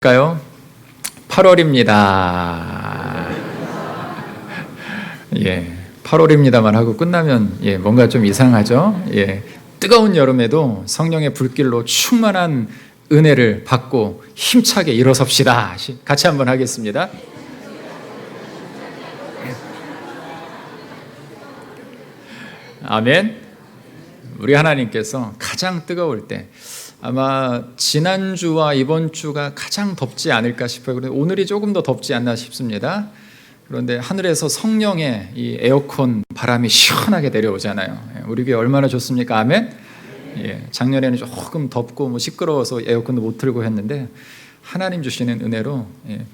까요? 8월입니다. 예, 8월입니다만 하고 끝나면 뭔가 좀 이상하죠? 뜨거운 여름에도 성령의 불길로 충만한 은혜를 받고 힘차게 일어섭시다. 같이 한번 하겠습니다. 아멘. 우리 하나님께서 가장 뜨거울 때 아마 지난주와 이번 주가 가장 덥지 않을까 싶어요. 그런데 오늘이 조금 더 덥지 않나 싶습니다. 그런데 하늘에서 성령의 이 에어컨 바람이 시원하게 내려오잖아요. 우리 교회 얼마나 좋습니까? 아멘. 작년에는 조금 덥고 시끄러워서 에어컨도 못 틀고 했는데 하나님 주시는 은혜로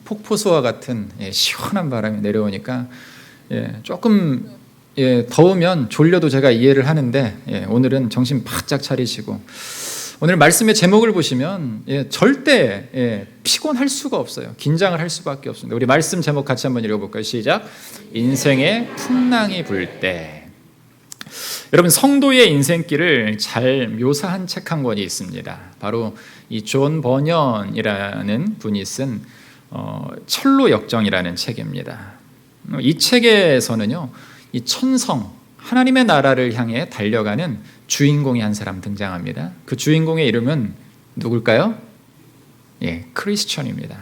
폭포수와 같은 시원한 바람이 내려오니까 조금 더우면 졸려도 제가 이해를 하는데 오늘은 정신 바짝 차리시고, 오늘 말씀의 제목을 보시면 절대 피곤할 수가 없어요. 긴장을 할 수밖에 없습니다. 우리 말씀 제목 같이 한번 읽어볼까요? 시작. 인생의 풍랑이 불 때. 여러분, 성도의 인생길을 잘 묘사한 책 한 권이 있습니다. 바로 이 존 버년이라는 분이 쓴 철로 역정이라는 책입니다. 이 책에서는요, 이 천성, 하나님의 나라를 향해 달려가는 주인공이 한 사람 등장합니다. 그 주인공의 이름은 누굴까요? 크리스천입니다.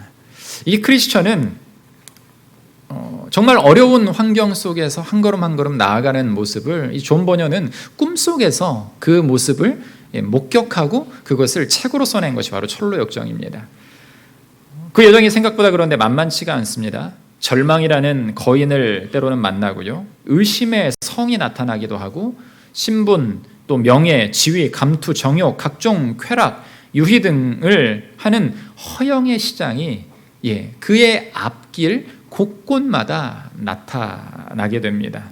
이 크리스천은 정말 어려운 환경 속에서 한 걸음 한 걸음 나아가는 모습을 이 존 버년은 꿈속에서 그 모습을 목격하고 그것을 책으로 써낸 것이 바로 철로 역정입니다. 그 여정이 생각보다 그런데 만만치가 않습니다. 절망이라는 거인을 때로는 만나고요, 의심의 성이 나타나기도 하고, 신분, 또 명예, 지위, 감투, 정욕, 각종 쾌락, 유희 등을 하는 허영의 시장이 그의 앞길 곳곳마다 나타나게 됩니다.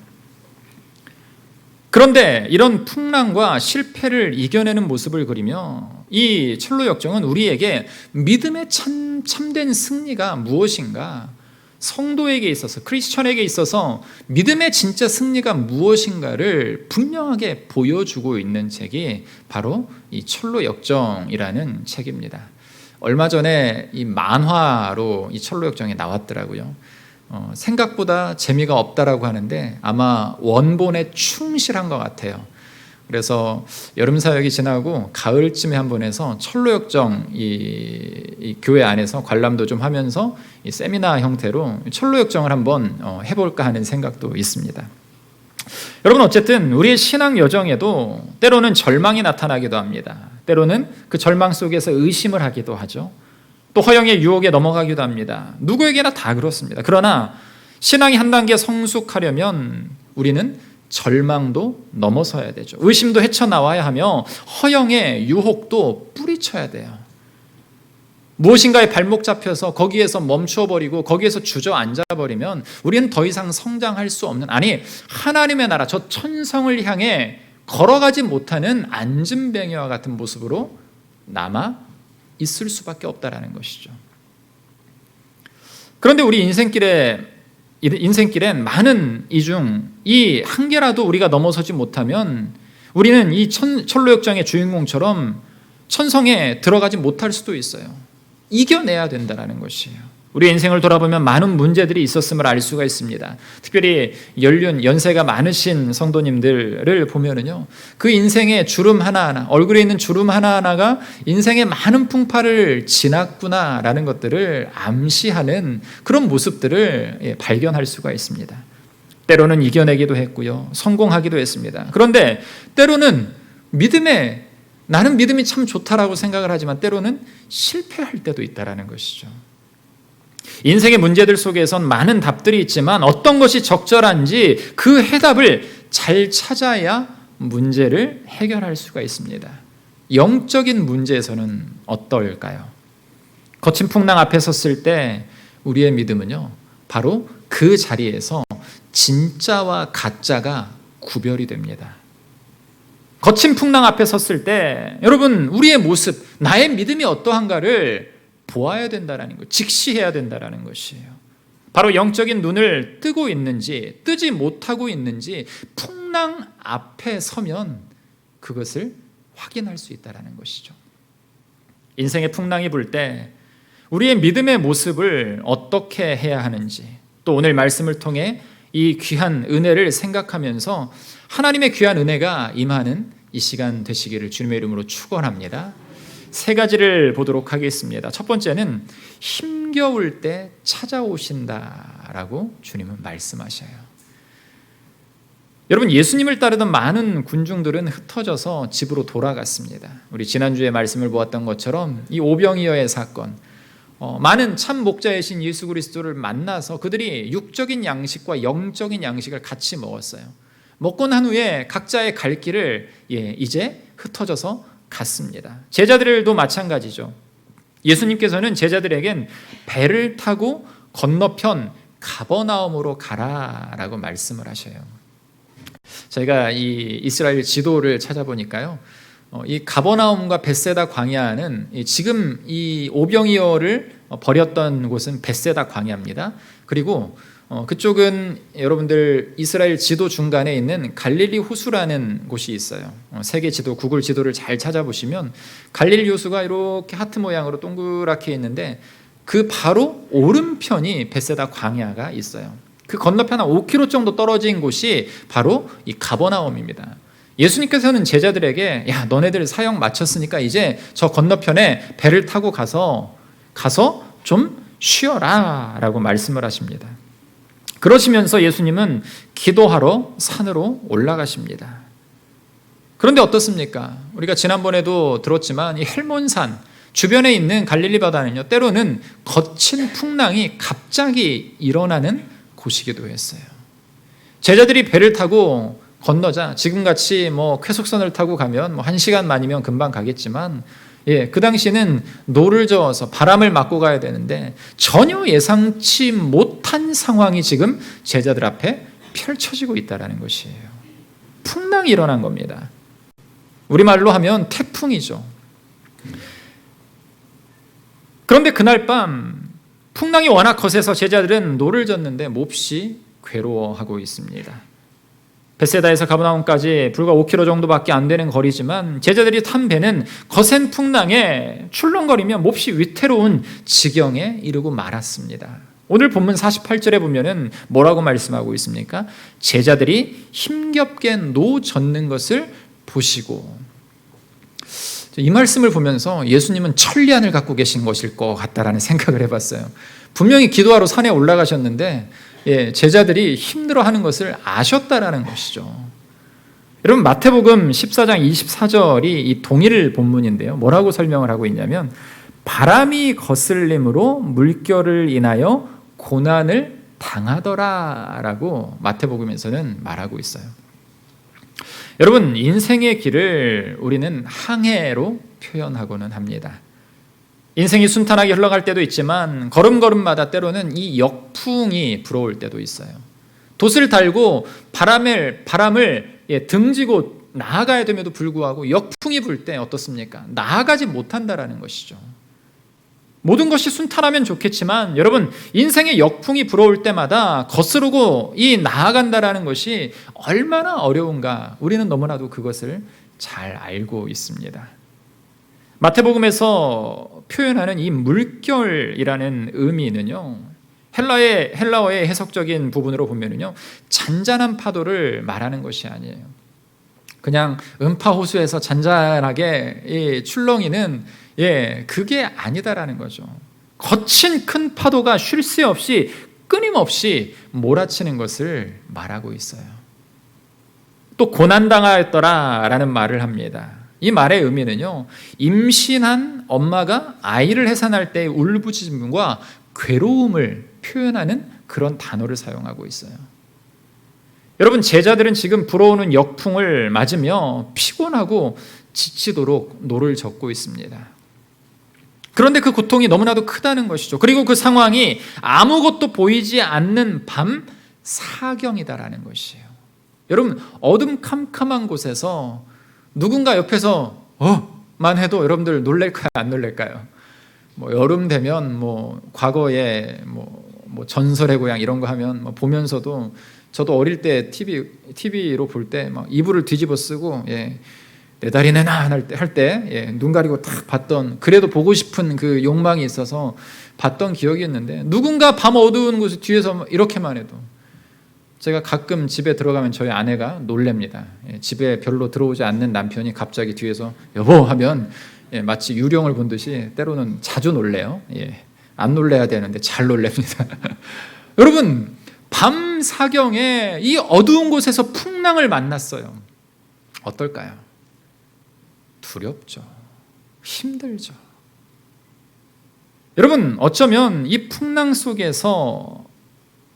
그런데 이런 풍랑과 실패를 이겨내는 모습을 그리며 이 철로 역정은 우리에게 믿음의 참된 승리가 무엇인가, 성도에게 있어서, 크리스천에게 있어서 믿음의 진짜 승리가 무엇인가를 분명하게 보여주고 있는 책이 바로 이 철로 역정이라는 책입니다. 얼마 전에 이 만화로 이 철로 역정이 나왔더라고요. 생각보다 재미가 없다라고 하는데 아마 원본에 충실한 것 같아요. 그래서 여름 사역이 지나고 가을쯤에 한번 해서 철로 역정 이 교회 안에서 관람도 좀 하면서 이 세미나 형태로 철로 역정을 한번 해볼까 하는 생각도 있습니다. 여러분, 어쨌든 우리의 신앙 여정에도 때로는 절망이 나타나기도 합니다. 때로는 그 절망 속에서 의심을 하기도 하죠. 또 허영의 유혹에 넘어가기도 합니다. 누구에게나 다 그렇습니다. 그러나 신앙이 한 단계 성숙하려면 우리는 절망도 넘어서야 되죠. 의심도 헤쳐나와야 하며 허영의 유혹도 뿌리쳐야 돼요. 무엇인가에 발목 잡혀서 거기에서 멈춰버리고 거기에서 주저앉아버리면 우리는 더 이상 성장할 수 없는, 아니 하나님의 나라, 저 천성을 향해 걸어가지 못하는 안진뱅이와 같은 모습으로 남아 있을 수밖에 없다라는 것이죠. 그런데 우리 인생길엔 많은 이 중 이 한 개라도 우리가 넘어서지 못하면 우리는 이 철로 역정의 주인공처럼 천성에 들어가지 못할 수도 있어요. 이겨내야 된다는 것이에요. 우리 인생을 돌아보면 많은 문제들이 있었음을 알 수가 있습니다. 특별히 연세가 많으신 성도님들을 보면은요, 그 인생의 주름 하나하나, 얼굴에 있는 주름 하나하나가 인생의 많은 풍파를 지났구나라는 것들을 암시하는 그런 모습들을 발견할 수가 있습니다. 때로는 이겨내기도 했고요, 성공하기도 했습니다. 그런데 때로는 나는 믿음이 참 좋다라고 생각을 하지만 때로는 실패할 때도 있다라는 것이죠. 인생의 문제들 속에선 많은 답들이 있지만 어떤 것이 적절한지 그 해답을 잘 찾아야 문제를 해결할 수가 있습니다. 영적인 문제에서는 어떨까요? 거친 풍랑 앞에 섰을 때 우리의 믿음은요, 바로 그 자리에서 진짜와 가짜가 구별이 됩니다. 거친 풍랑 앞에 섰을 때 여러분, 우리의 모습, 나의 믿음이 어떠한가를 보아야 된다는 것, 직시해야 된다는 것이에요. 바로 영적인 눈을 뜨고 있는지 뜨지 못하고 있는지 풍랑 앞에 서면 그것을 확인할 수 있다는 것이죠. 인생의 풍랑이 불 때 우리의 믿음의 모습을 어떻게 해야 하는지, 또 오늘 말씀을 통해 이 귀한 은혜를 생각하면서 하나님의 귀한 은혜가 임하는 이 시간 되시기를 주님의 이름으로 축원합니다. 세 가지를 보도록 하겠습니다. 첫 번째는 힘겨울 때 찾아오신다라고 주님은 말씀하셔요. 여러분, 예수님을 따르던 많은 군중들은 흩어져서 집으로 돌아갔습니다. 우리 지난주에 말씀을 보았던 것처럼 이 오병이어의 사건, 많은 참 목자이신 예수 그리스도를 만나서 그들이 육적인 양식과 영적인 양식을 같이 먹었어요. 먹고 난 후에 각자의 갈 길을 이제 흩어져서 갔습니다. 제자들도 마찬가지죠. 예수님께서는 제자들에겐 배를 타고 건너편 가버나움으로 가라라고 말씀을 하셔요. 저희가 이 이스라엘 지도를 찾아보니까요, 이 가버나움과 벳세다 광야는 지금 이 오병이어를 버렸던 곳은 벳세다 광야입니다. 그리고 그쪽은 여러분들 이스라엘 지도 중간에 있는 갈릴리 호수라는 곳이 있어요. 세계 지도, 구글 지도를 잘 찾아보시면 갈릴리 호수가 이렇게 하트 모양으로 동그랗게 있는데 그 바로 오른편이 벳세다 광야가 있어요. 그 건너편 한 5km 정도 떨어진 곳이 바로 이 가버나움입니다. 예수님께서는 제자들에게 야, 너네들 사역 마쳤으니까 이제 저 건너편에 배를 타고 가서 좀 쉬어라 라고 말씀을 하십니다. 그러시면서 예수님은 기도하러 산으로 올라가십니다. 그런데 어떻습니까? 우리가 지난번에도 들었지만 이 헬몬산 주변에 있는 갈릴리 바다는요, 때로는 거친 풍랑이 갑자기 일어나는 곳이기도 했어요. 제자들이 배를 타고 건너자 지금같이 쾌속선을 타고 가면 1시간 만이면 금방 가겠지만 그 당시에는 노를 저어서 바람을 맞고 가야 되는데 전혀 예상치 못한 상황이 지금 제자들 앞에 펼쳐지고 있다는 것이에요. 풍랑이 일어난 겁니다. 우리말로 하면 태풍이죠. 그런데 그날 밤 풍랑이 워낙 거세서 제자들은 노를 젓는데 몹시 괴로워하고 있습니다. 벳세다에서 가버나움까지 불과 5km 정도밖에 안 되는 거리지만 제자들이 탄 배는 거센 풍랑에 출렁거리며 몹시 위태로운 지경에 이르고 말았습니다. 오늘 본문 48절에 보면은 뭐라고 말씀하고 있습니까? 제자들이 힘겹게 노 젓는 것을 보시고, 이 말씀을 보면서 예수님은 천리안을 갖고 계신 것일 것 같다라는 생각을 해봤어요. 분명히 기도하러 산에 올라가셨는데 제자들이 힘들어하는 것을 아셨다라는 것이죠. 여러분, 마태복음 14장 24절이 이 동일 본문인데요, 뭐라고 설명을 하고 있냐면 바람이 거슬림으로 물결을 인하여 고난을 당하더라라고 마태복음에서는 말하고 있어요. 여러분, 인생의 길을 우리는 항해로 표현하고는 합니다. 인생이 순탄하게 흘러갈 때도 있지만 걸음걸음마다 때로는 이 역풍이 불어올 때도 있어요. 돛을 달고 바람을 등지고 나아가야 됨에도 불구하고 역풍이 불 때 어떻습니까? 나아가지 못한다라는 것이죠. 모든 것이 순탄하면 좋겠지만 여러분, 인생의 역풍이 불어올 때마다 거스르고 나아간다라는 것이 얼마나 어려운가 우리는 너무나도 그것을 잘 알고 있습니다. 마태복음에서 표현하는 이 물결이라는 의미는요, 헬라어의 해석적인 부분으로 보면은요, 잔잔한 파도를 말하는 것이 아니에요. 그냥 음파호수에서 잔잔하게 출렁이는 그게 아니다라는 거죠. 거친 큰 파도가 쉴 새 없이 끊임없이 몰아치는 것을 말하고 있어요. 또 고난당하였더라라는 말을 합니다. 이 말의 의미는요, 임신한 엄마가 아이를 해산할 때의 울부짖음과 괴로움을 표현하는 그런 단어를 사용하고 있어요. 여러분, 제자들은 지금 불어오는 역풍을 맞으며 피곤하고 지치도록 노를 젓고 있습니다. 그런데 그 고통이 너무나도 크다는 것이죠. 그리고 그 상황이 아무것도 보이지 않는 밤 사경이다라는 것이에요. 여러분, 어둠캄캄한 곳에서 누군가 옆에서 만 해도 여러분들 놀랄까요, 안 놀랄까요? 여름 되면 과거에 전설의 고향 이런 거 하면 보면서도, 저도 어릴 때 TV로 볼 때 막 이불을 뒤집어 쓰고 내 다리 내놔 할 때 눈 가리고 딱 봤던, 그래도 보고 싶은 그 욕망이 있어서 봤던 기억이 있는데, 누군가 밤 어두운 곳에 뒤에서 이렇게만 해도 제가 가끔 집에 들어가면 저희 아내가 놀랍니다. 집에 별로 들어오지 않는 남편이 갑자기 뒤에서 여보 하면 마치 유령을 본 듯이 때로는 자주 놀래요. 안 놀래야 되는데 잘 놀랍니다. 여러분, 밤 사경에 이 어두운 곳에서 풍랑을 만났어요. 어떨까요? 두렵죠. 힘들죠. 여러분, 어쩌면 이 풍랑 속에서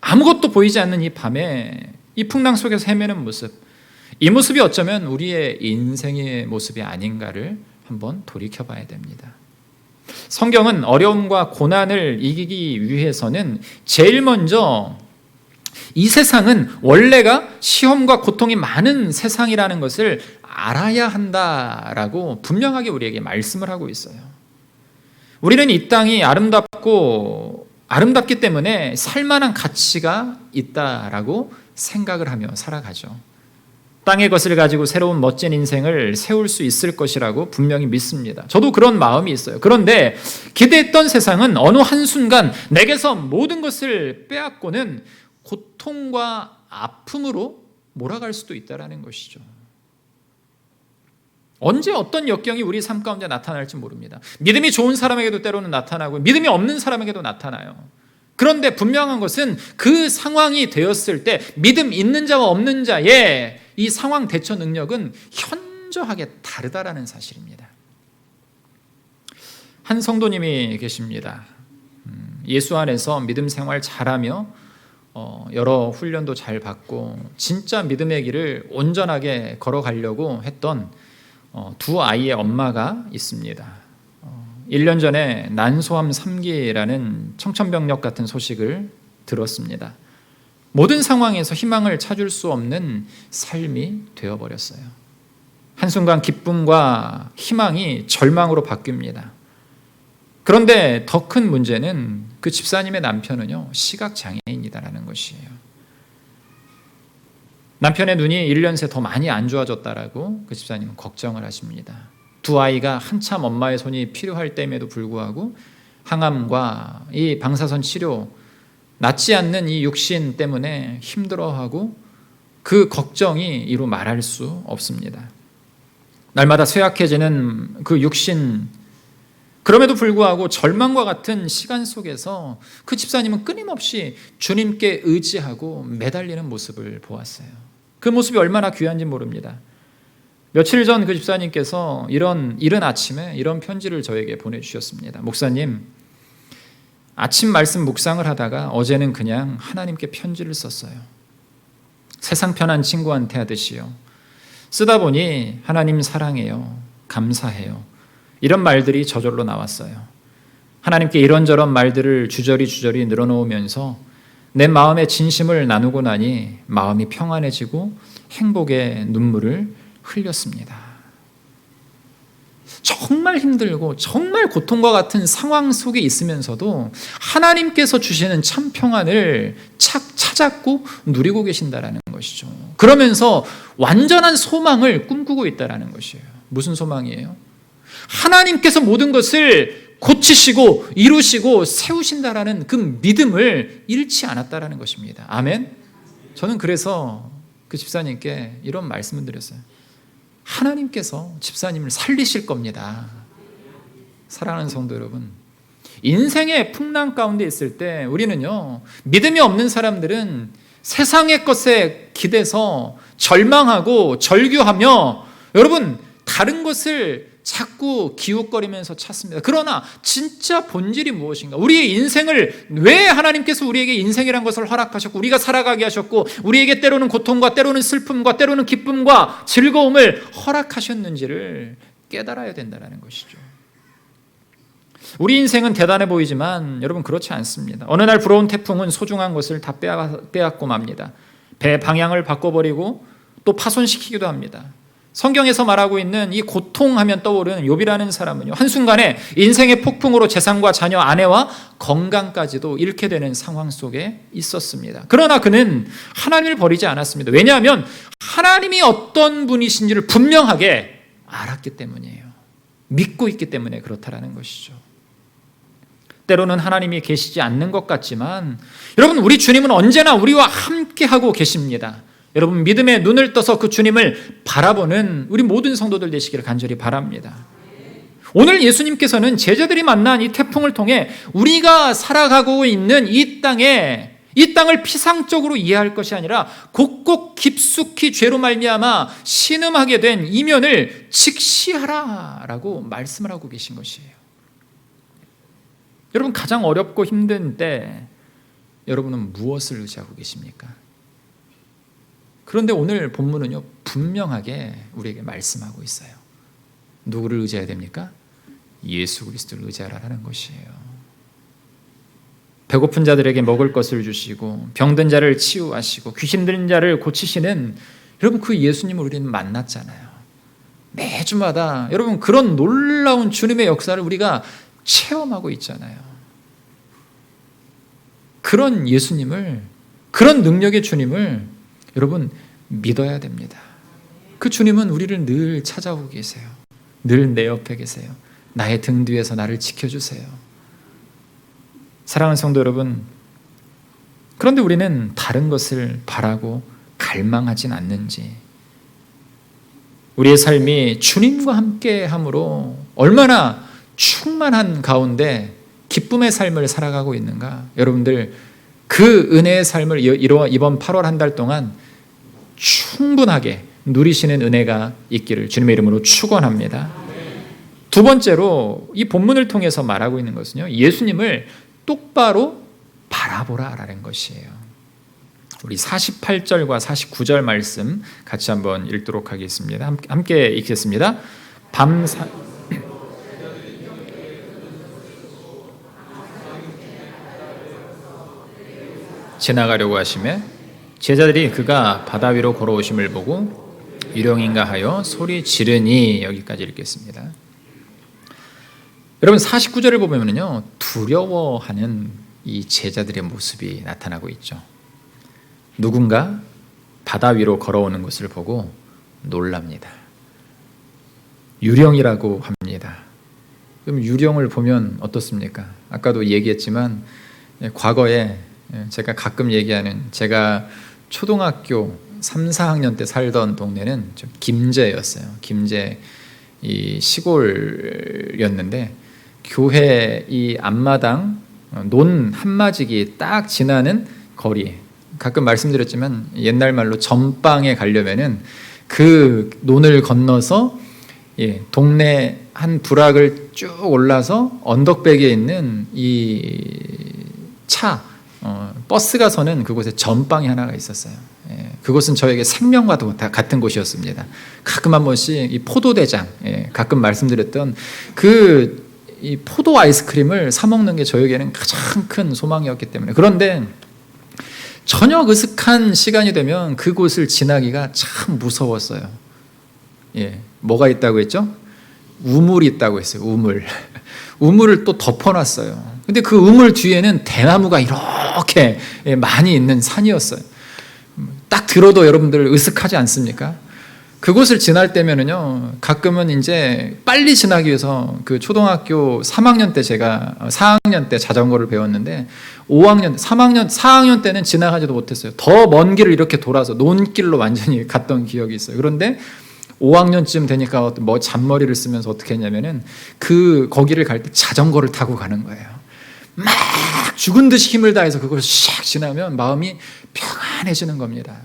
아무것도 보이지 않는 이 밤에 이 풍랑 속에서 헤매는 모습, 이 모습이 어쩌면 우리의 인생의 모습이 아닌가를 한번 돌이켜봐야 됩니다. 성경은 어려움과 고난을 이기기 위해서는 제일 먼저 이 세상은 원래가 시험과 고통이 많은 세상이라는 것을 알아야 한다라고 분명하게 우리에게 말씀을 하고 있어요. 우리는 이 땅이 아름답기 때문에 살만한 가치가 있다라고 생각을 하며 살아가죠. 땅의 것을 가지고 새로운 멋진 인생을 세울 수 있을 것이라고 분명히 믿습니다. 저도 그런 마음이 있어요. 그런데 기대했던 세상은 어느 한순간 내게서 모든 것을 빼앗고는 고통과 아픔으로 몰아갈 수도 있다는 것이죠. 언제 어떤 역경이 우리 삶 가운데 나타날지 모릅니다. 믿음이 좋은 사람에게도 때로는 나타나고 믿음이 없는 사람에게도 나타나요. 그런데 분명한 것은 그 상황이 되었을 때 믿음 있는 자와 없는 자의 이 상황 대처 능력은 현저하게 다르다라는 사실입니다. 한 성도님이 계십니다. 예수 안에서 믿음 생활 잘하며 여러 훈련도 잘 받고 진짜 믿음의 길을 온전하게 걸어가려고 했던 두 아이의 엄마가 있습니다. 1년 전에 난소암 3기라는 청천벽력 같은 소식을 들었습니다. 모든 상황에서 희망을 찾을 수 없는 삶이 되어버렸어요. 한순간 기쁨과 희망이 절망으로 바뀝니다. 그런데 더 큰 문제는 그 집사님의 남편은요, 시각장애인이다라는 것이에요. 남편의 눈이 1년 새 더 많이 안 좋아졌다라고 그 집사님은 걱정을 하십니다. 두 아이가 한참 엄마의 손이 필요할 때임에도 불구하고 항암과 이 방사선 치료, 낫지 않는 이 육신 때문에 힘들어하고 그 걱정이 이루 말할 수 없습니다. 날마다 쇠약해지는 그 육신, 그럼에도 불구하고 절망과 같은 시간 속에서 그 집사님은 끊임없이 주님께 의지하고 매달리는 모습을 보았어요. 그 모습이 얼마나 귀한지 모릅니다. 며칠 전 그 집사님께서 이른 아침에 이런 편지를 저에게 보내주셨습니다. 목사님, 아침 말씀 묵상을 하다가 어제는 그냥 하나님께 편지를 썼어요. 세상 편한 친구한테 하듯이요. 쓰다 보니 하나님 사랑해요, 감사해요, 이런 말들이 저절로 나왔어요. 하나님께 이런저런 말들을 주저리 늘어놓으면서 내 마음의 진심을 나누고 나니 마음이 평안해지고 행복의 눈물을 흘렸습니다. 정말 힘들고 정말 고통과 같은 상황 속에 있으면서도 하나님께서 주시는 참 평안을 찾았고 누리고 계신다라는 것이죠. 그러면서 완전한 소망을 꿈꾸고 있다라는 것이에요. 무슨 소망이에요? 하나님께서 모든 것을 고치시고 이루시고 세우신다라는 그 믿음을 잃지 않았다라는 것입니다. 아멘. 저는 그래서 그 집사님께 이런 말씀을 드렸어요. 하나님께서 집사님을 살리실 겁니다. 사랑하는 성도 여러분, 인생의 풍랑 가운데 있을 때 우리는요, 믿음이 없는 사람들은 세상의 것에 기대서 절망하고 절규하며 여러분 다른 것을 자꾸 기웃거리면서 찾습니다. 그러나 진짜 본질이 무엇인가? 우리의 인생을 왜 하나님께서 우리에게 인생이란 것을 허락하셨고 우리가 살아가게 하셨고 우리에게 때로는 고통과 때로는 슬픔과 때로는 기쁨과 즐거움을 허락하셨는지를 깨달아야 된다는 것이죠. 우리 인생은 대단해 보이지만 여러분 그렇지 않습니다. 어느 날 불어온 태풍은 소중한 것을 다 빼앗고 맙니다. 배 방향을 바꿔버리고 또 파손시키기도 합니다. 성경에서 말하고 있는 이 고통하면 떠오르는 욥이라는 사람은요, 한순간에 인생의 폭풍으로 재산과 자녀, 아내와 건강까지도 잃게 되는 상황 속에 있었습니다. 그러나 그는 하나님을 버리지 않았습니다. 왜냐하면 하나님이 어떤 분이신지를 분명하게 알았기 때문이에요. 믿고 있기 때문에 그렇다라는 것이죠. 때로는 하나님이 계시지 않는 것 같지만 여러분, 우리 주님은 언제나 우리와 함께하고 계십니다. 여러분, 믿음의 눈을 떠서 그 주님을 바라보는 우리 모든 성도들 되시기를 간절히 바랍니다. 오늘 예수님께서는 제자들이 만난 이 태풍을 통해 우리가 살아가고 있는 이 땅을 피상적으로 이해할 것이 아니라 곡곡 깊숙이 죄로 말미암아 신음하게 된 이면을 직시하라라고 말씀을 하고 계신 것이에요. 여러분, 가장 어렵고 힘든 때 여러분은 무엇을 의지하고 계십니까? 그런데 오늘 본문은요, 분명하게 우리에게 말씀하고 있어요. 누구를 의지해야 됩니까? 예수 그리스도를 의지하라는 것이에요. 배고픈 자들에게 먹을 것을 주시고 병든 자를 치유하시고 귀신 들린 자를 고치시는, 여러분, 그 예수님을 우리는 만났잖아요. 매주마다 여러분, 그런 놀라운 주님의 역사를 우리가 체험하고 있잖아요. 그런 예수님을, 그런 능력의 주님을 여러분 믿어야 됩니다. 그 주님은 우리를 늘 찾아오고 계세요. 늘 내 옆에 계세요. 나의 등 뒤에서 나를 지켜주세요. 사랑하는 성도 여러분, 그런데 우리는 다른 것을 바라고 갈망하진 않는지, 우리의 삶이 주님과 함께함으로 얼마나 충만한 가운데 기쁨의 삶을 살아가고 있는가, 여러분들 그 은혜의 삶을 이번 8월 한 달 동안 충분하게 누리시는 은혜가 있기를 주님의 이름으로 축원합니다. 두 번째로 이 본문을 통해서 말하고 있는 것은요, 예수님을 똑바로 바라보라라는 것이에요. 우리 48절과 49절 말씀 같이 한번 읽도록 하겠습니다. 함께 읽겠습니다. 지나가려고 하시매 제자들이 그가 바다 위로 걸어오심을 보고 유령인가 하여 소리 지르니, 여기까지 읽겠습니다. 여러분, 49절을 보면요, 두려워하는 이 제자들의 모습이 나타나고 있죠. 누군가 바다 위로 걸어오는 것을 보고 놀랍니다. 유령이라고 합니다. 그럼 유령을 보면 어떻습니까? 아까도 얘기했지만 과거에 제가 가끔 얘기하는, 제가 초등학교 3, 4학년 때 살던 동네는 좀 김제였어요. 김제 이 시골이었는데 교회 이 앞마당 논 한마지기 딱 지나는 거리, 가끔 말씀드렸지만 옛날 말로 전방에 가려면은 그 논을 건너서 동네 한 부락을 쭉 올라서 언덕배기에 있는 이 버스가 서는 그곳에 전방이 하나가 있었어요. 그곳은 저에게 생명과도 같은 곳이었습니다. 가끔 한 번씩 이 포도대장, 가끔 말씀드렸던 이 포도 아이스크림을 사 먹는 게 저에게는 가장 큰 소망이었기 때문에. 그런데 저녁 으슥한 시간이 되면 그곳을 지나기가 참 무서웠어요. 뭐가 있다고 했죠? 우물이 있다고 했어요. 우물을 또 덮어놨어요. 근데 그 우물 뒤에는 대나무가 이렇게 많이 있는 산이었어요. 딱 들어도 여러분들 으슥하지 않습니까? 그곳을 지날 때면은요, 가끔은 이제 빨리 지나기 위해서 그 초등학교 3학년 때 제가 4학년 때 자전거를 배웠는데 4학년 때는 지나가지도 못했어요. 더 먼 길을 이렇게 돌아서 논길로 완전히 갔던 기억이 있어요. 그런데 5학년쯤 되니까 뭐 잔머리를 쓰면서 어떻게 했냐면은 거기를 갈 때 자전거를 타고 가는 거예요. 막 죽은 듯이 힘을 다해서 그걸 샥 지나면 마음이 평안해지는 겁니다.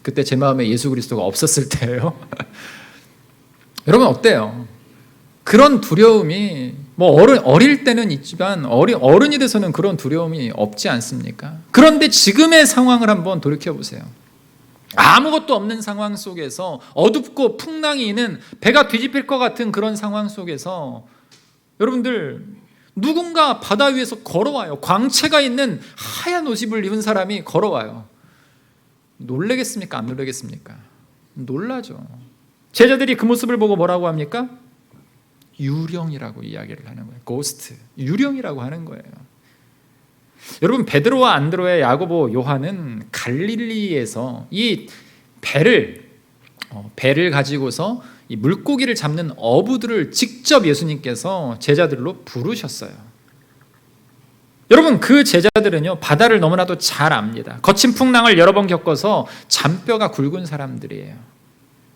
그때 제 마음에 예수 그리스도가 없었을 때예요. 여러분 어때요? 그런 두려움이 뭐 어릴 때는 있지만 어른이 돼서는 그런 두려움이 없지 않습니까? 그런데 지금의 상황을 한번 돌이켜 보세요. 아무것도 없는 상황 속에서, 어둡고 풍랑이 있는 배가 뒤집힐 것 같은 그런 상황 속에서 여러분들, 누군가 바다 위에서 걸어와요. 광채가 있는 하얀 옷 입은 사람이 걸어와요. 놀라겠습니까? 안 놀라겠습니까? 놀라죠. 제자들이 그 모습을 보고 뭐라고 합니까? 유령이라고 이야기를 하는 거예요. 고스트, 유령이라고 하는 거예요. 여러분, 베드로와 안드로의 야고보, 요한은 갈릴리에서 이 배를 가지고서 이 물고기를 잡는 어부들을 직접 예수님께서 제자들로 부르셨어요. 여러분, 그 제자들은요, 바다를 너무나도 잘 압니다. 거친 풍랑을 여러 번 겪어서 잔뼈가 굵은 사람들이에요.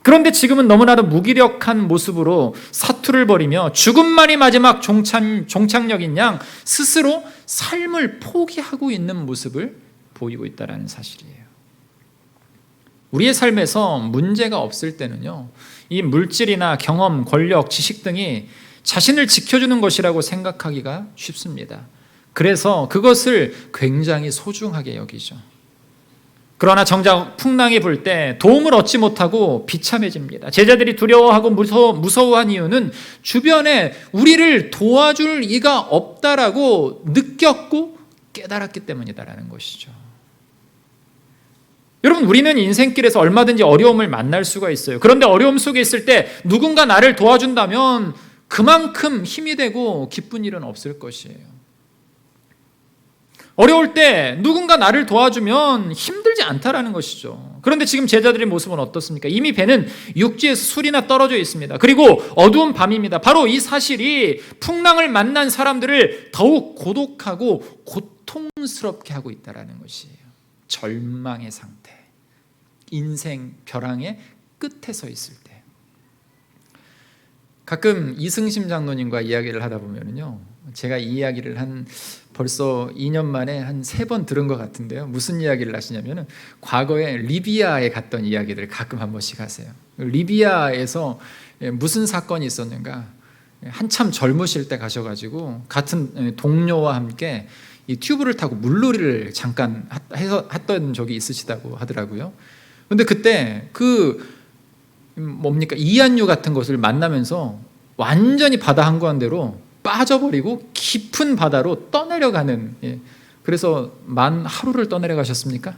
그런데 지금은 너무나도 무기력한 모습으로 사투를 벌이며 죽음만이 마지막 종착역인 양 스스로 삶을 포기하고 있는 모습을 보이고 있다는 사실이에요. 우리의 삶에서 문제가 없을 때는요, 이 물질이나 경험, 권력, 지식 등이 자신을 지켜주는 것이라고 생각하기가 쉽습니다. 그래서 그것을 굉장히 소중하게 여기죠. 그러나 정작 풍랑이 불 때 도움을 얻지 못하고 비참해집니다. 제자들이 두려워하고 무서워한 이유는 주변에 우리를 도와줄 이가 없다라고 느꼈고 깨달았기 때문이다라는 것이죠. 여러분, 우리는 인생길에서 얼마든지 어려움을 만날 수가 있어요. 그런데 어려움 속에 있을 때 누군가 나를 도와준다면 그만큼 힘이 되고 기쁜 일은 없을 것이에요. 어려울 때 누군가 나를 도와주면 힘들지 않다라는 것이죠. 그런데 지금 제자들의 모습은 어떻습니까? 이미 배는 육지에서 술이나 떨어져 있습니다. 그리고 어두운 밤입니다. 바로 이 사실이 풍랑을 만난 사람들을 더욱 고독하고 고통스럽게 하고 있다는 것이에요. 절망의 상태, 인생 벼랑의 끝에 서 있을 때. 가끔 이승심 장로님과 이야기를 하다 보면요, 제가 이 이야기를 벌써 2년 만에 한 3번 들은 것 같은데요. 무슨 이야기를 하시냐면은 과거에 리비아에 갔던 이야기들을 가끔 한 번씩 하세요. 리비아에서 무슨 사건이 있었는가? 한참 젊으실 때 가셔가지고 같은 동료와 함께 이 튜브를 타고 물놀이를 잠깐 했던 적이 있으시다고 하더라고요. 그런데 그때 이안류 같은 것을 만나면서 완전히 바다 한가운데로 빠져버리고 깊은 바다로 떠내려가는, 그래서 만 하루를 떠내려가셨습니까?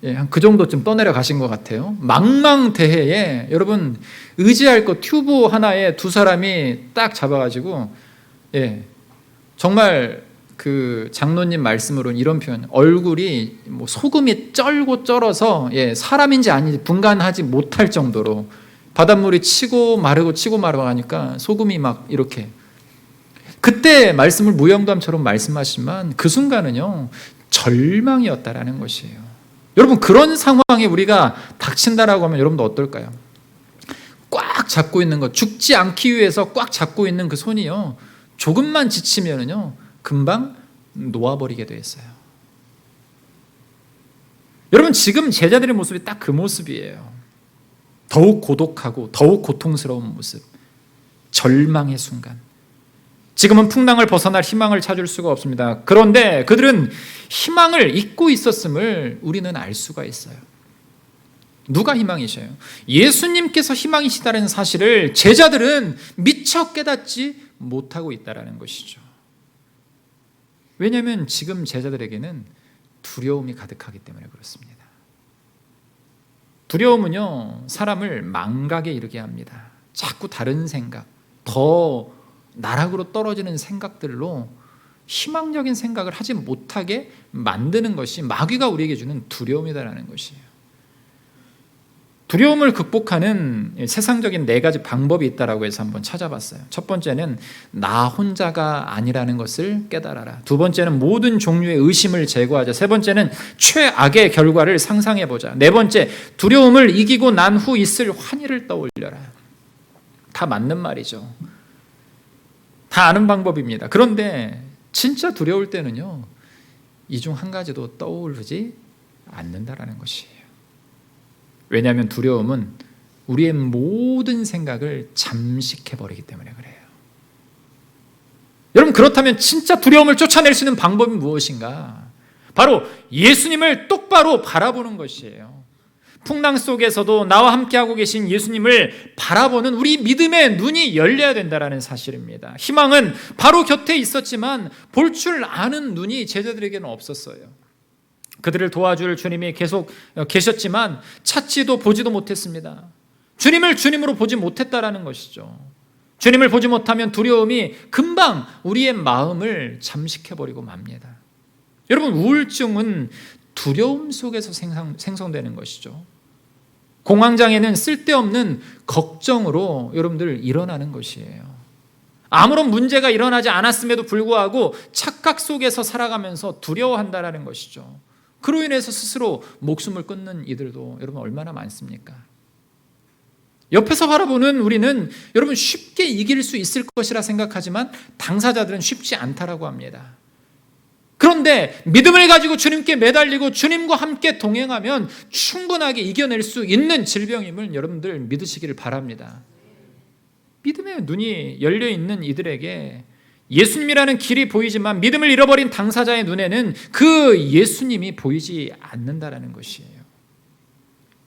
한 그 정도쯤 떠내려가신 것 같아요. 망망대해에 여러분 의지할 것 튜브 하나에 두 사람이 딱 잡아가지고, 정말 그 장로님 말씀으로는 이런 표현, 얼굴이 뭐 소금이 쩔고 쩔어서 사람인지 아닌지 분간하지 못할 정도로 바닷물이 치고 마르고 하니까 소금이 막 이렇게, 그때 말씀을 무용담처럼 말씀하시지만 그 순간은요 절망이었다라는 것이에요. 여러분, 그런 상황에 우리가 닥친다라고 하면 여러분도 어떨까요? 꽉 잡고 있는 것, 죽지 않기 위해서 꽉 잡고 있는 그 손이요, 조금만 지치면은요 금방 놓아버리게 돼 있어요. 여러분, 지금 제자들의 모습이 딱 그 모습이에요. 더욱 고독하고 더욱 고통스러운 모습, 절망의 순간. 지금은 풍랑을 벗어날 희망을 찾을 수가 없습니다. 그런데 그들은 희망을 잊고 있었음을 우리는 알 수가 있어요. 누가 희망이셔요? 예수님께서 희망이시다는 사실을 제자들은 미처 깨닫지 못하고 있다는 것이죠. 왜냐하면 지금 제자들에게는 두려움이 가득하기 때문에 그렇습니다. 두려움은요, 사람을 망각에 이르게 합니다. 자꾸 다른 생각, 더 나락으로 떨어지는 생각들로 희망적인 생각을 하지 못하게 만드는 것이 마귀가 우리에게 주는 두려움이다라는 것이에요. 두려움을 극복하는 세상적인 4가지 방법이 있다라고 해서 한번 찾아봤어요. 첫 번째는 나 혼자가 아니라는 것을 깨달아라. 두 번째는 모든 종류의 의심을 제거하자. 세 번째는 최악의 결과를 상상해보자. 네 번째, 두려움을 이기고 난 후 있을 환희를 떠올려라. 다 맞는 말이죠. 다 아는 방법입니다. 그런데 진짜 두려울 때는요, 이 중 한 가지도 떠오르지 않는다라는 것이에요. 왜냐하면 두려움은 우리의 모든 생각을 잠식해버리기 때문에 그래요. 여러분, 그렇다면 진짜 두려움을 쫓아낼 수 있는 방법이 무엇인가? 바로 예수님을 똑바로 바라보는 것이에요. 풍랑 속에서도 나와 함께하고 계신 예수님을 바라보는 우리 믿음의 눈이 열려야 된다는 사실입니다. 희망은 바로 곁에 있었지만 볼 줄 아는 눈이 제자들에게는 없었어요. 그들을 도와줄 주님이 계속 계셨지만 찾지도 보지도 못했습니다. 주님을 주님으로 보지 못했다라는 것이죠. 주님을 보지 못하면 두려움이 금방 우리의 마음을 잠식해버리고 맙니다. 여러분, 우울증은 두려움 속에서 생성되는 것이죠. 공황장애는 쓸데없는 걱정으로 여러분들 일어나는 것이에요. 아무런 문제가 일어나지 않았음에도 불구하고 착각 속에서 살아가면서 두려워한다라는 것이죠. 그로 인해서 스스로 목숨을 끊는 이들도 여러분 얼마나 많습니까? 옆에서 바라보는 우리는 여러분 쉽게 이길 수 있을 것이라 생각하지만 당사자들은 쉽지 않다라고 합니다. 그런데 믿음을 가지고 주님께 매달리고 주님과 함께 동행하면 충분하게 이겨낼 수 있는 질병임을 여러분들 믿으시기를 바랍니다. 믿음의 눈이 열려있는 이들에게 예수님이라는 길이 보이지만 믿음을 잃어버린 당사자의 눈에는 그 예수님이 보이지 않는다라는 것이에요.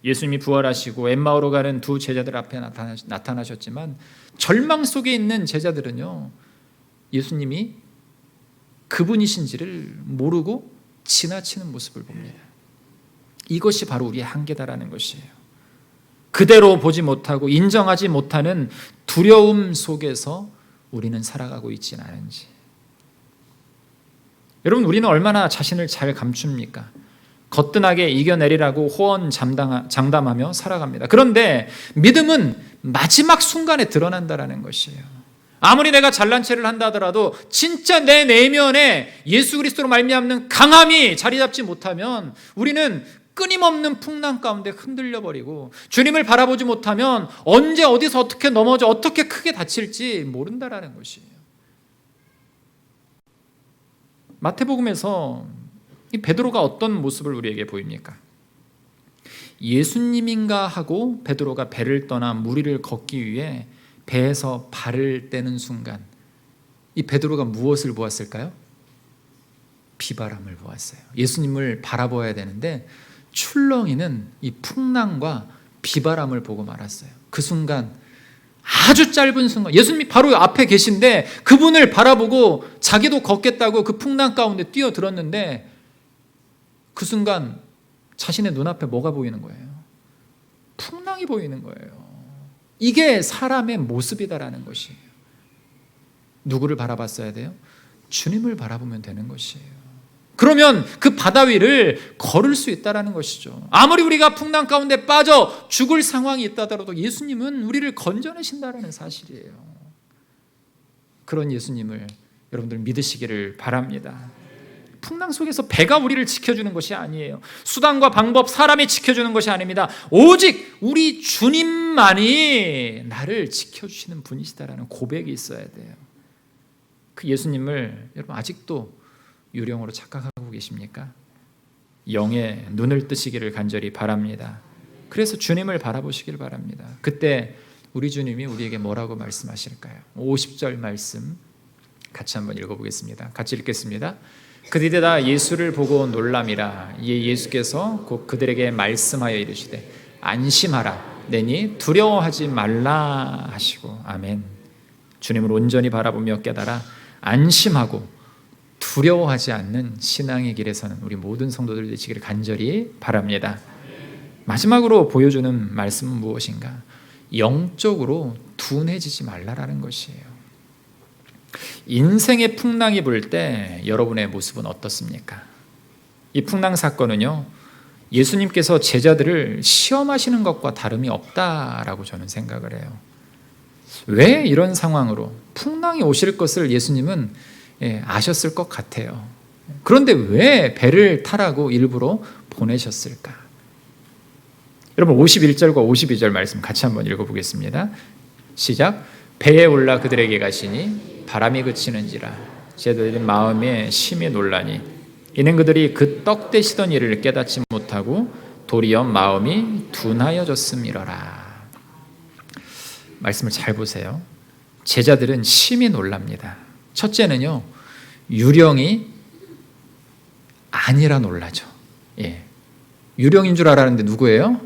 예수님이 부활하시고 엠마오로 가는 두 제자들 앞에 나타나셨지만 절망 속에 있는 제자들은요, 예수님이 그분이신지를 모르고 지나치는 모습을 봅니다. 이것이 바로 우리의 한계다라는 것이에요. 그대로 보지 못하고 인정하지 못하는 두려움 속에서 우리는 살아가고 있지는 않은지. 여러분, 우리는 얼마나 자신을 잘 감춥니까? 거뜬하게 이겨내리라고 호언장담하며 살아갑니다. 그런데 믿음은 마지막 순간에 드러난다라는 것이에요. 아무리 내가 잘난 체를 한다 하더라도 진짜 내 내면에 예수 그리스도로 말미암는 강함이 자리 잡지 못하면 우리는 끊임없는 풍랑 가운데 흔들려버리고 주님을 바라보지 못하면 언제 어디서 어떻게 넘어져 어떻게 크게 다칠지 모른다라는 것이에요. 마태복음에서 이 베드로가 어떤 모습을 우리에게 보입니까? 예수님인가 하고 베드로가 배를 떠나 물 위를 걷기 위해 배에서 발을 떼는 순간 이 베드로가 무엇을 보았을까요? 비바람을 보았어요. 예수님을 바라보아야 되는데 출렁이는 이 풍랑과 비바람을 보고 말았어요. 그 순간, 아주 짧은 순간, 예수님이 바로 앞에 계신데 그분을 바라보고 자기도 걷겠다고 그 풍랑 가운데 뛰어들었는데 그 순간 자신의 눈앞에 뭐가 보이는 거예요? 풍랑이 보이는 거예요. 이게 사람의 모습이다라는 것이에요. 누구를 바라봤어야 돼요? 주님을 바라보면 되는 것이에요. 그러면 그 바다 위를 걸을 수 있다는 것이죠. 아무리 우리가 풍랑 가운데 빠져 죽을 상황이 있다 하더라도 예수님은 우리를 건져내신다는 사실이에요. 그런 예수님을 여러분들 믿으시기를 바랍니다. 풍랑 속에서 배가 우리를 지켜주는 것이 아니에요. 수단과 방법, 사람이 지켜주는 것이 아닙니다. 오직 우리 주님만이 나를 지켜주시는 분이시다라는 고백이 있어야 돼요. 그 예수님을 여러분 아직도 유령으로 착각하고 계십니까? 영의 눈을 뜨시기를 간절히 바랍니다. 그래서 주님을 바라보시길 바랍니다. 그때 우리 주님이 우리에게 뭐라고 말씀하실까요? 50절 말씀 같이 한번 읽어보겠습니다. 같이 읽겠습니다. 그들이 다 예수를 보고 놀람이라. 이에 예수께서 곧 그들에게 말씀하여 이르시되 안심하라. 내니 두려워하지 말라 하시고. 아멘. 주님을 온전히 바라보며 깨달아 안심하고 두려워하지 않는 신앙의 길에서는 우리 모든 성도들 되시기를 간절히 바랍니다. 마지막으로 보여주는 말씀은 무엇인가? 영적으로 둔해지지 말라라는 것이에요. 인생의 풍랑이 불 때 여러분의 모습은 어떻습니까? 이 풍랑 사건은요, 예수님께서 제자들을 시험하시는 것과 다름이 없다라고 저는 생각을 해요. 왜 이런 상황으로 풍랑이 오실 것을 예수님은 아셨을 것 같아요. 그런데 왜 배를 타라고 일부러 보내셨을까? 여러분 51절과 52절 말씀 같이 한번 읽어보겠습니다. 시작. 배에 올라 그들에게 가시니 바람이 그치는지라 제자들의 마음에 심히 놀라니 이는 그들이 그 떡 대시던 일을 깨닫지 못하고 도리어 마음이 둔하여졌음이러라. 말씀을 잘 보세요. 제자들은 심히 놀랍니다. 첫째는요, 유령이 아니라 놀라죠. 유령인 줄 알았는데 누구예요?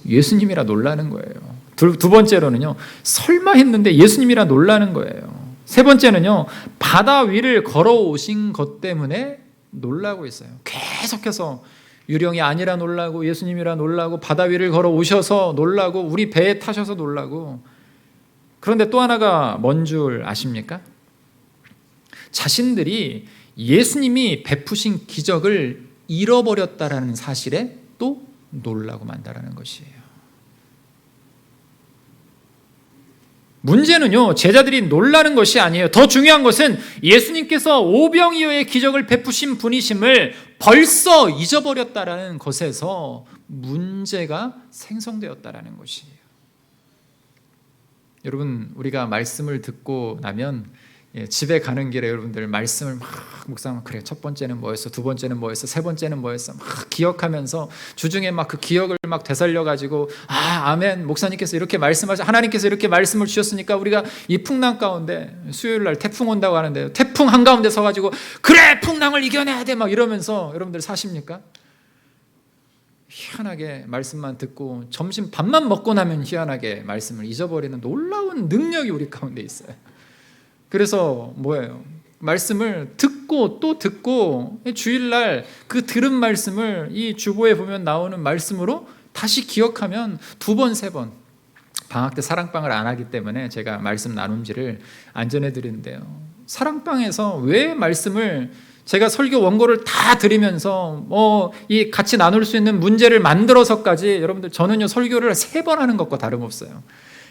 예수님이라 놀라는 거예요. 두 번째로는요, 설마 했는데 예수님이라 놀라는 거예요. 세 번째는요, 바다 위를 걸어오신 것 때문에 놀라고 있어요. 계속해서 유령이 아니라 놀라고 예수님이라 놀라고 바다 위를 걸어오셔서 놀라고 우리 배에 타셔서 놀라고. 그런데 또 하나가 뭔 줄 아십니까? 자신들이 예수님이 베푸신 기적을 잃어버렸다라는 사실에 또 놀라고 만다라는 것이에요. 문제는요, 제자들이 놀라는 것이 아니에요. 더 중요한 것은 예수님께서 오병이어의 기적을 베푸신 분이심을 벌써 잊어버렸다라는 것에서 문제가 생성되었다라는 것이에요. 여러분, 우리가 말씀을 듣고 나면 집에 가는 길에 여러분들 말씀을 막 묵상하면, 그래, 첫 번째는 뭐였어, 두 번째는 뭐였어, 세 번째는 뭐였어, 막 기억하면서 주중에 막 그 기억을 막 되살려 가지고, 아멘, 목사님께서 이렇게 말씀하셔, 하나님께서 이렇게 말씀을 주셨으니까 우리가 이 풍랑 가운데, 수요일 날 태풍 온다고 하는데 태풍 한가운데 서가지고 그래, 풍랑을 이겨내야 돼 막 이러면서 여러분들 사십니까? 희한하게 말씀만 듣고 점심 밥만 먹고 나면 희한하게 말씀을 잊어버리는 놀라운 능력이 우리 가운데 있어요. 그래서 뭐예요? 말씀을 듣고 또 듣고, 주일날 그 들은 말씀을 이 주보에 보면 나오는 말씀으로 다시 기억하면 두 번, 세 번. 방학 때 사랑방을 안 하기 때문에 제가 말씀 나눔지를 안 전해드리는데요, 사랑방에서 왜 말씀을, 제가 설교 원고를 다 드리면서 이 같이 나눌 수 있는 문제를 만들어서까지, 여러분들 저는요 설교를 3번 하는 것과 다름없어요.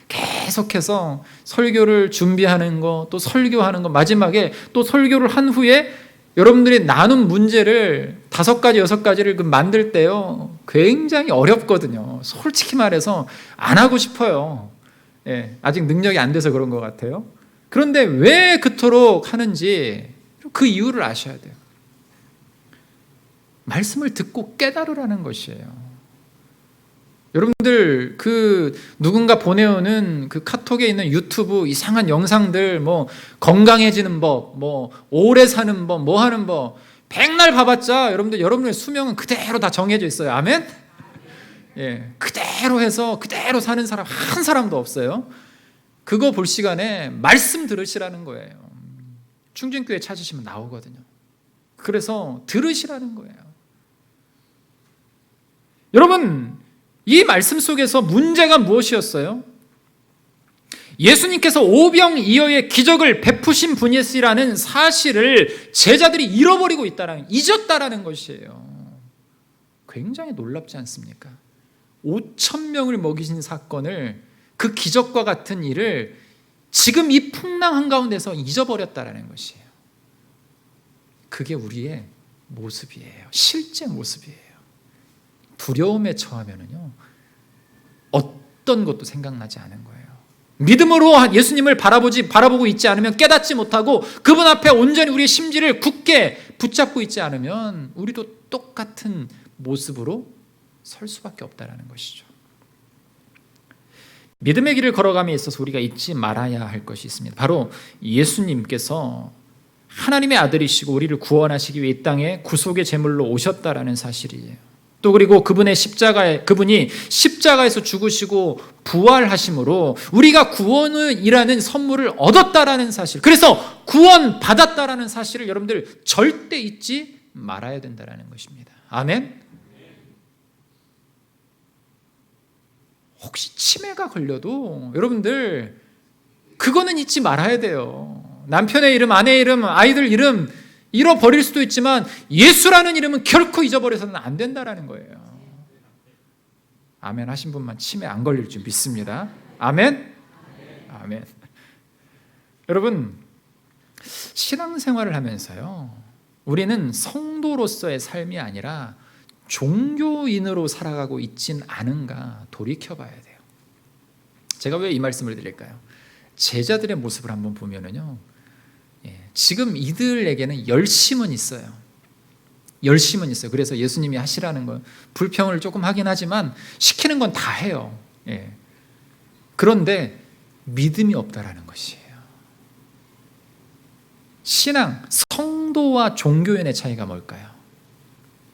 계속해서 설교를 준비하는 거, 또 설교하는 거, 마지막에 또 설교를 한 후에 여러분들이 나눈 문제를 5가지, 6가지를 만들 때요, 굉장히 어렵거든요. 솔직히 말해서 안 하고 싶어요. 아직 능력이 안 돼서 그런 것 같아요. 그런데 왜 그토록 하는지 그 이유를 아셔야 돼요. 말씀을 듣고 깨달으라는 것이에요. 여러분들 그 누군가 보내오는 그 카톡에 있는 유튜브 이상한 영상들, 뭐 건강해지는 법, 뭐 오래 사는 법, 뭐 하는 법, 백날 봐봤자 여러분들의 수명은 그대로 다 정해져 있어요. 아멘? 그대로 해서 그대로 사는 사람 한 사람도 없어요. 그거 볼 시간에 말씀 들으시라는 거예요. 충진교회 찾으시면 나오거든요. 그래서 들으시라는 거예요. 여러분, 이 말씀 속에서 문제가 무엇이었어요? 예수님께서 오병이어의 기적을 베푸신 분이시라는 사실을 제자들이 잃어버리고 잊었다라는 것이에요. 굉장히 놀랍지 않습니까? 5,000명을 먹이신 사건을, 그 기적과 같은 일을 지금 이 풍랑 한가운데서 잊어버렸다라는 것이에요. 그게 우리의 모습이에요. 실제 모습이에요. 두려움에 처하면은요, 어떤 것도 생각나지 않은 거예요. 믿음으로 예수님을 바라보고 있지 않으면, 깨닫지 못하고 그분 앞에 온전히 우리의 심지를 굳게 붙잡고 있지 않으면 우리도 똑같은 모습으로 설 수밖에 없다는 것이죠. 믿음의 길을 걸어감에 있어서 우리가 잊지 말아야 할 것이 있습니다. 바로 예수님께서 하나님의 아들이시고 우리를 구원하시기 위해 이 땅에 구속의 제물로 오셨다라는 사실이에요. 또 그리고 그분이 십자가에서 죽으시고 부활하심으로 우리가 구원이라는 선물을 얻었다라는 사실, 그래서 구원받았다라는 사실을 여러분들 절대 잊지 말아야 된다는 것입니다. 아멘? 혹시 치매가 걸려도 여러분들 그거는 잊지 말아야 돼요. 남편의 이름, 아내의 이름, 아이들 이름 잃어버릴 수도 있지만 예수라는 이름은 결코 잊어버려서는 안 된다는 거예요. 아멘 하신 분만 치매 안 걸릴 줄 믿습니다. 아멘? 아멘. 여러분, 신앙생활을 하면서요, 우리는 성도로서의 삶이 아니라 종교인으로 살아가고 있진 않은가 돌이켜봐야 돼요. 제가 왜 이 말씀을 드릴까요? 제자들의 모습을 한번 보면은요, 지금 이들에게는 열심은 있어요. 열심은 있어요. 그래서 예수님이 하시라는 거, 불평을 조금 하긴 하지만 시키는 건 다 해요. 그런데 믿음이 없다라는 것이에요. 신앙, 성도와 종교인의 차이가 뭘까요?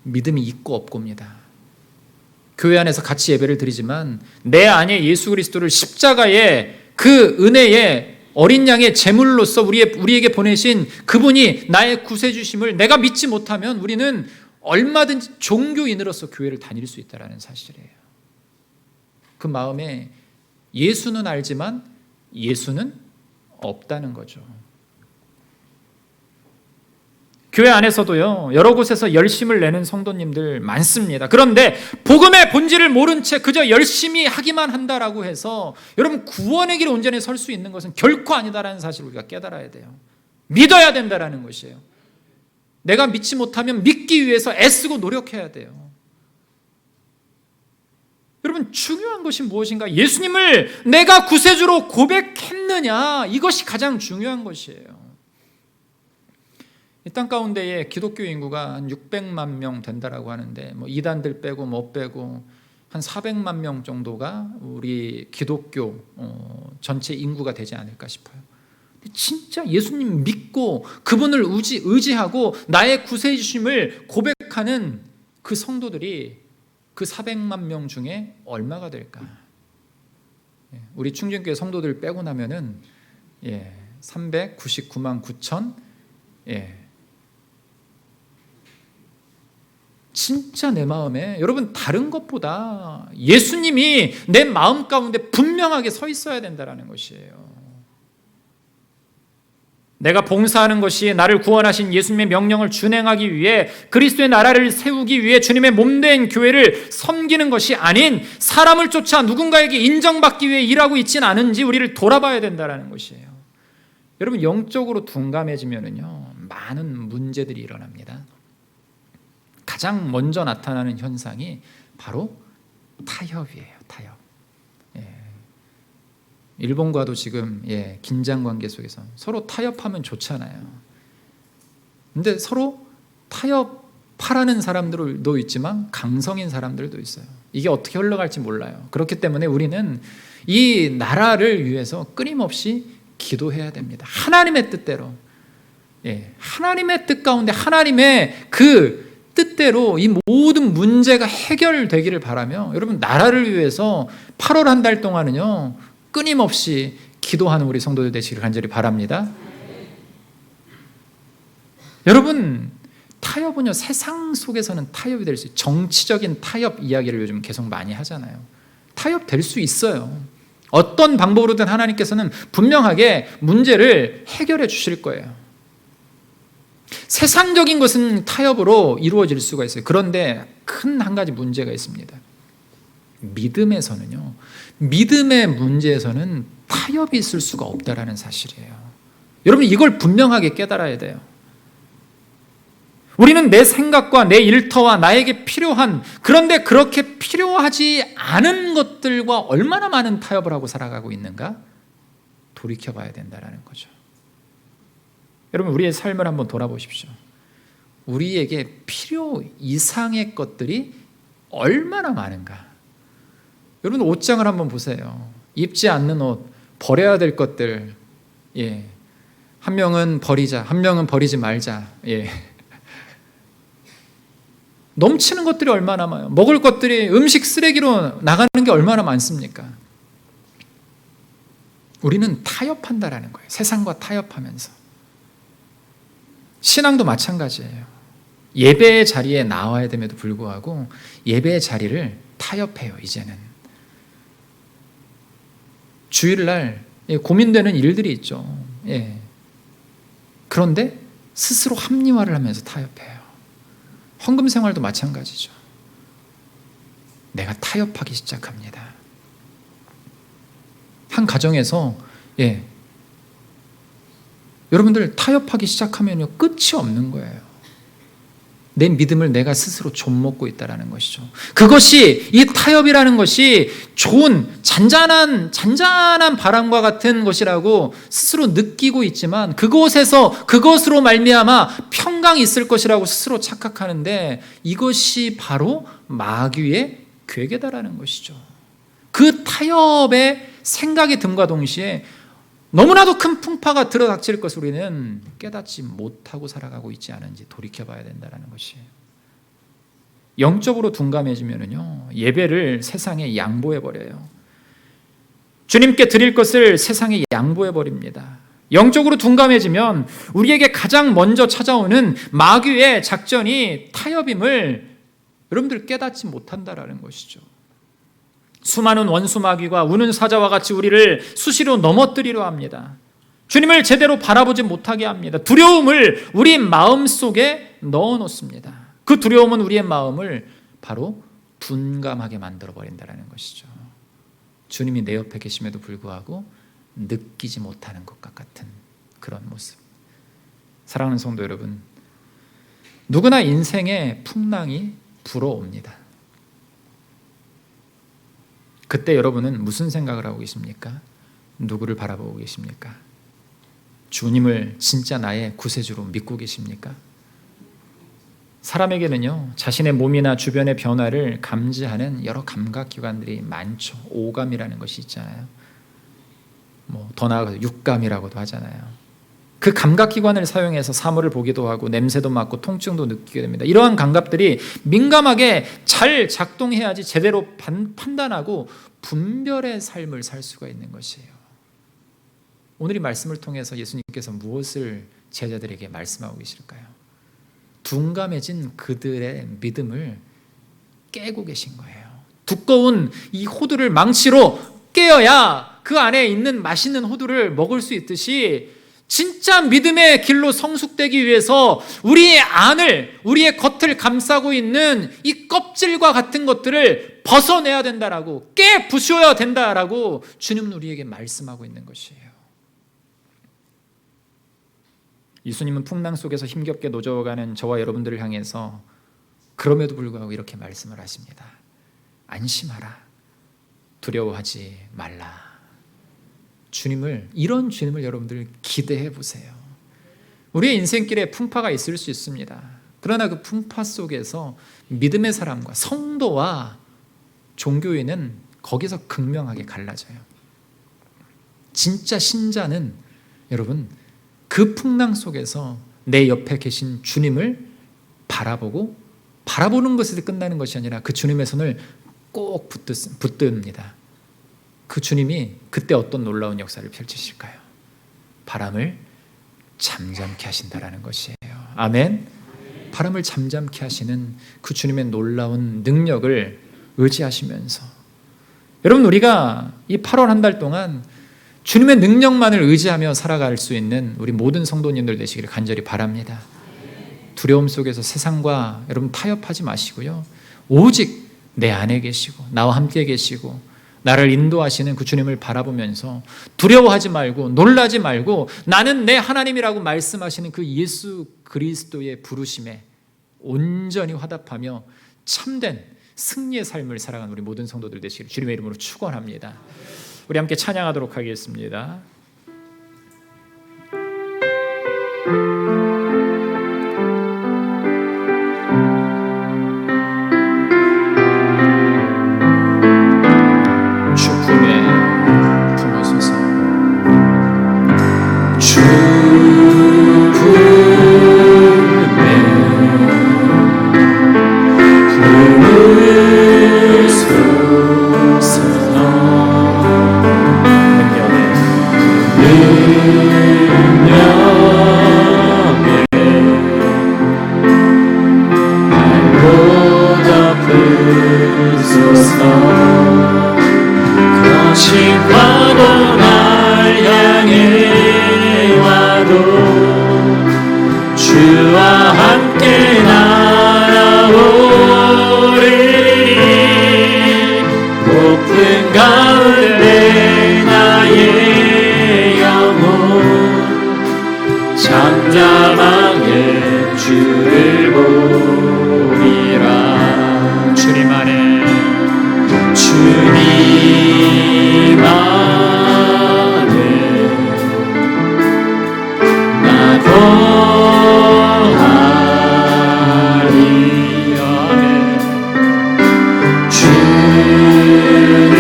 믿음이 있고 없고입니다. 교회 안에서 같이 예배를 드리지만 내 안에 예수 그리스도를 십자가의 그 은혜의 어린 양의 제물로서 우리에게 보내신 그분이 나의 구세주심을 내가 믿지 못하면 우리는 얼마든지 종교인으로서 교회를 다닐 수 있다는 사실이에요. 그 마음에 예수는 알지만 예수는 없다는 거죠. 교회 안에서도요, 여러 곳에서 열심을 내는 성도님들 많습니다. 그런데 복음의 본질을 모른 채 그저 열심히 하기만 한다라고 해서 여러분 구원의 길 온전히 설 수 있는 것은 결코 아니다라는 사실을 우리가 깨달아야 돼요. 믿어야 된다라는 것이에요. 내가 믿지 못하면 믿기 위해서 애쓰고 노력해야 돼요. 여러분 중요한 것이 무엇인가? 예수님을 내가 구세주로 고백했느냐, 이것이 가장 중요한 것이에요. 이 땅 가운데에 기독교 인구가 한 600만 명 된다라고 하는데 뭐 이단들 빼고 뭐 빼고 한 400만 명 정도가 우리 기독교 전체 인구가 되지 않을까 싶어요. 진짜 예수님 믿고 그분을 의지하고 나의 구세주심을 고백하는 그 성도들이 그 400만 명 중에 얼마가 될까? 우리 충진교회 성도들 빼고 나면은 399만 9천. 진짜 내 마음에 여러분 다른 것보다 예수님이 내 마음 가운데 분명하게 서 있어야 된다는 것이에요. 내가 봉사하는 것이 나를 구원하신 예수님의 명령을 준행하기 위해 그리스도의 나라를 세우기 위해 주님의 몸된 교회를 섬기는 것이 아닌 사람을 쫓아 누군가에게 인정받기 위해 일하고 있지는 않은지 우리를 돌아봐야 된다는 것이에요. 여러분 영적으로 둔감해지면은요 많은 문제들이 일어납니다. 가장 먼저 나타나는 현상이 바로 타협이에요. 타협. 일본과도 지금 긴장 관계 속에서 서로 타협하면 좋잖아요. 근데 서로 타협하라는 사람들도 있지만 강성인 사람들도 있어요. 이게 어떻게 흘러갈지 몰라요. 그렇기 때문에 우리는 이 나라를 위해서 끊임없이 기도해야 됩니다. 하나님의 뜻대로. 하나님의 뜻 가운데 하나님의 그 뜻대로 이 모든 문제가 해결되기를 바라며 여러분 나라를 위해서 8월 한 달 동안은요 끊임없이 기도하는 우리 성도들 되시기를 간절히 바랍니다. 여러분 타협은요 세상 속에서는 타협이 될 수 있어요. 정치적인 타협 이야기를 요즘 계속 많이 하잖아요. 타협 될 수 있어요. 어떤 방법으로든 하나님께서는 분명하게 문제를 해결해 주실 거예요. 세상적인 것은 타협으로 이루어질 수가 있어요. 그런데 큰 한 가지 문제가 있습니다. 믿음에서는요, 믿음의 문제에서는 타협이 있을 수가 없다라는 사실이에요. 여러분 이걸 분명하게 깨달아야 돼요. 우리는 내 생각과 내 일터와 나에게 필요한, 그런데 그렇게 필요하지 않은 것들과 얼마나 많은 타협을 하고 살아가고 있는가 돌이켜봐야 된다는 거죠. 여러분 우리의 삶을 한번 돌아보십시오. 우리에게 필요 이상의 것들이 얼마나 많은가. 여러분 옷장을 한번 보세요. 입지 않는 옷, 버려야 될 것들, 한 명은 버리자, 한 명은 버리지 말자. 넘치는 것들이 얼마나 많아요. 먹을 것들이 음식 쓰레기로 나가는 게 얼마나 많습니까? 우리는 타협한다라는 거예요. 세상과 타협하면서. 신앙도 마찬가지예요. 예배의 자리에 나와야 됨에도 불구하고 예배의 자리를 타협해요. 이제는 주일날 고민되는 일들이 있죠. 그런데 스스로 합리화를 하면서 타협해요. 헌금 생활도 마찬가지죠. 내가 타협하기 시작합니다. 한 가정에서 여러분들 타협하기 시작하면요 끝이 없는 거예요. 내 믿음을 내가 스스로 좀먹고 있다는 것이죠. 그것이 이 타협이라는 것이 좋은 잔잔한 바람과 같은 것이라고 스스로 느끼고 있지만 그것으로 말미암아 평강이 있을 것이라고 스스로 착각하는데 이것이 바로 마귀의 괴계다라는 것이죠. 그 타협의 생각이 듦과 동시에 너무나도 큰 풍파가 들어닥칠 것을 우리는 깨닫지 못하고 살아가고 있지 않은지 돌이켜봐야 된다는 것이에요. 영적으로 둔감해지면요 예배를 세상에 양보해버려요. 주님께 드릴 것을 세상에 양보해버립니다. 영적으로 둔감해지면 우리에게 가장 먼저 찾아오는 마귀의 작전이 타협임을 여러분들 깨닫지 못한다라는 것이죠. 수많은 원수 마귀가 우는 사자와 같이 우리를 수시로 넘어뜨리려 합니다. 주님을 제대로 바라보지 못하게 합니다. 두려움을 우리 마음속에 넣어놓습니다. 그 두려움은 우리의 마음을 바로 둔감하게 만들어버린다는 것이죠. 주님이 내 옆에 계심에도 불구하고 느끼지 못하는 것과 같은 그런 모습. 사랑하는 성도 여러분, 누구나 인생에 풍랑이 불어옵니다. 그때 여러분은 무슨 생각을 하고 계십니까? 누구를 바라보고 계십니까? 주님을 진짜 나의 구세주로 믿고 계십니까? 사람에게는요, 자신의 몸이나 주변의 변화를 감지하는 여러 감각기관들이 많죠. 오감이라는 것이 있잖아요. 더 나아가서 육감이라고도 하잖아요. 그 감각기관을 사용해서 사물을 보기도 하고 냄새도 맡고 통증도 느끼게 됩니다. 이러한 감각들이 민감하게 잘 작동해야지 제대로 판단하고 분별의 삶을 살 수가 있는 것이에요. 오늘 이 말씀을 통해서 예수님께서 무엇을 제자들에게 말씀하고 계실까요? 둔감해진 그들의 믿음을 깨고 계신 거예요. 두꺼운 이 호두를 망치로 깨어야 그 안에 있는 맛있는 호두를 먹을 수 있듯이 진짜 믿음의 길로 성숙되기 위해서 우리의 안을, 우리의 겉을 감싸고 있는 이 껍질과 같은 것들을 벗어내야 된다라고, 깨부셔야 된다라고 주님은 우리에게 말씀하고 있는 것이에요. 예수님은 풍랑 속에서 힘겹게 노져가는 저와 여러분들을 향해서 그럼에도 불구하고 이렇게 말씀을 하십니다. 안심하라. 두려워하지 말라. 이런 주님을 여러분들 기대해 보세요. 우리의 인생길에 풍파가 있을 수 있습니다. 그러나 그 풍파 속에서 믿음의 사람과 성도와 종교인은 거기서 극명하게 갈라져요. 진짜 신자는 여러분, 그 풍랑 속에서 내 옆에 계신 주님을 바라보는 것에서 끝나는 것이 아니라 그 주님의 손을 꼭 붙듭니다. 그 주님이 그때 어떤 놀라운 역사를 펼치실까요? 바람을 잠잠케 하신다라는 것이에요. 아멘. 바람을 잠잠케 하시는 그 주님의 놀라운 능력을 의지하시면서, 여러분, 우리가 이 8월 한 달 동안 주님의 능력만을 의지하며 살아갈 수 있는 우리 모든 성도님들 되시기를 간절히 바랍니다. 두려움 속에서 세상과 여러분 타협하지 마시고요, 오직 내 안에 계시고 나와 함께 계시고 나를 인도하시는 그 주님을 바라보면서 두려워하지 말고 놀라지 말고 나는 내 하나님이라고 말씀하시는 그 예수 그리스도의 부르심에 온전히 화답하며 참된 승리의 삶을 살아가는 우리 모든 성도들 되시기를 주님의 이름으로 축원합니다. 우리 함께 찬양하도록 하겠습니다. 주 품에 품으소서. 주 품에 품으소서. 거친 파도 날 향해 와도 주와 함께 날아오리니 높은 가운데 나의 영혼 잠잠하게 주를 보리라. 주님 안에 주님 안에 나 거하리. 아멘. 주는요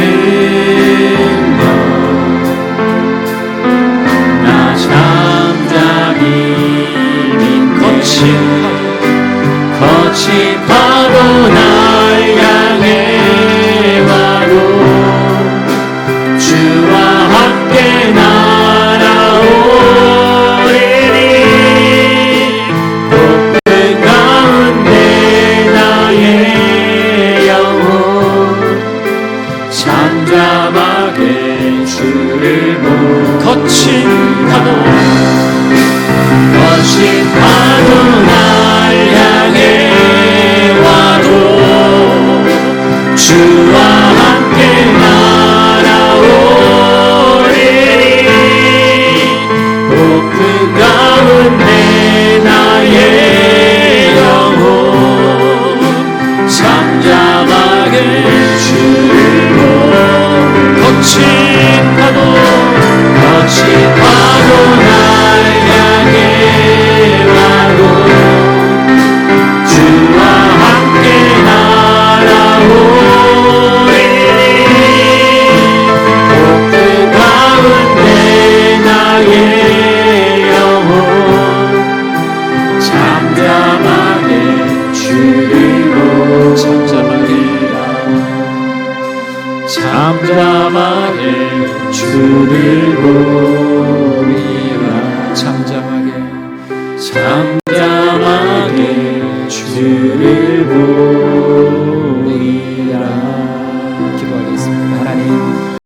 나 잠잠히 거친 파도 날 향해 와도 주와 함께 날아오리니 높은 가운데 나의 영혼 잠잠하게 주를 거친 파도 주